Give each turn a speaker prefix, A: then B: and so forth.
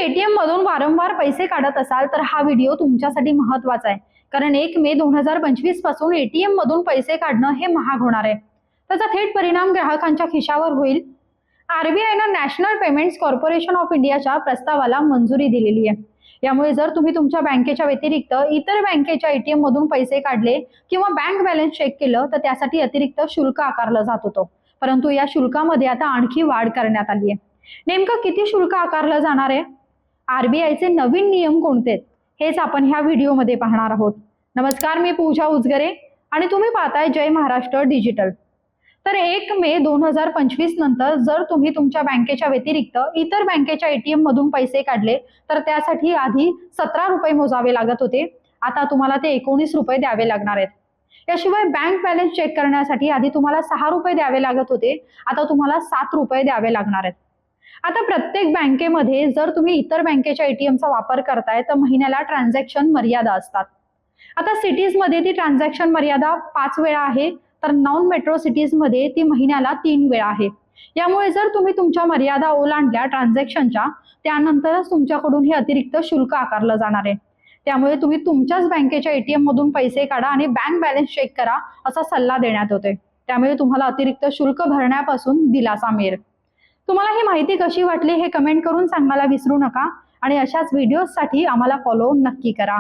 A: ATM मधून वारंवार पैसे काढत असाल तर हा व्हिडिओ तुमच्यासाठी महत्त्वाचा आहे, कारण 1 मे 2025 पासून एटीएम मधून पैसे काढणं हे महाग होणार आहे. त्याचा थेट परिणाम ग्राहकांच्या खिशावर होईल. आरबीआयनं नॅशनल पेमेंट्स कॉर्पोरेशन ऑफ इंडियाच्या प्रस्तावाला मंजुरी दिलेली आहे. यामुळे जर तुम्ही तुमच्या बँकेच्या व्यतिरिक्त इतर बँकेच्या एटीएम मधून पैसे काढले किंवा बँक बॅलन्स चेक केलं तर त्यासाठी अतिरिक्त शुल्क आकारलं जात होतं, परंतु या शुल्कामध्ये आता आणखी वाढ करण्यात आली आहे. नेमकं किती शुल्क आकारलं जाणार आहे, आरबीआयचे नवीन नियम कोणते आहेत, हेच आपण ह्या व्हिडिओमध्ये पाहणार आहोत. नमस्कार, मी पूजा उजगरे आणि तुम्ही पाहताय जय महाराष्ट्र डिजिटल. तर 1 मे 2025 नंतर जर तुम्ही तुमच्या बँकेच्या व्यतिरिक्त इतर बँकेच्या एटीएम मधून पैसे काढले तर त्यासाठी आधी 17 रुपये मोजावे लागत होते. आता तुम्हाला ते 19 रुपये द्यावे लागणार आहेत. याशिवाय बँक बॅलन्स चेक करण्यासाठी आधी तुम्हाला 6 रुपये द्यावे लागत होते, आता तुम्हाला 7 रुपये द्यावे लागणार आहेत. आता प्रत्येक बँकेमध्ये जर तुम्ही इतर बँकेच्या एटीएमचा वापर करताय तर महिन्याला ट्रान्झॅक्शन मर्यादा असतात. आता सिटीज मध्ये ती ट्रान्झॅक्शन मर्यादा 5 वेळा आहे, तर नॉन मेट्रो सिटीज मध्ये ती महिन्याला 3 वेळा आहे. यामुळे जर तुम्ही तुमच्या मर्यादा ओलांडल्या ट्रान्झॅक्शनच्या, त्यानंतरच तुमच्याकडून हे अतिरिक्त शुल्क आकारलं जाणार आहे. त्यामुळे तुम्ही तुमच्याच बँकेच्या एटीएम मधून पैसे काढा आणि बँक बॅलन्स चेक करा असा सल्ला देण्यात येतोय. त्यामुळे तुम्हाला अतिरिक्त शुल्क भरण्यापासून दिलासा मिळेल. तुम्हाला ही माहिती कशी वाटली हे कमेंट करून सांगायला विसरू नका आणि अशाच व्हिडिओसाठी आम्हाला फॉलो नक्की करा.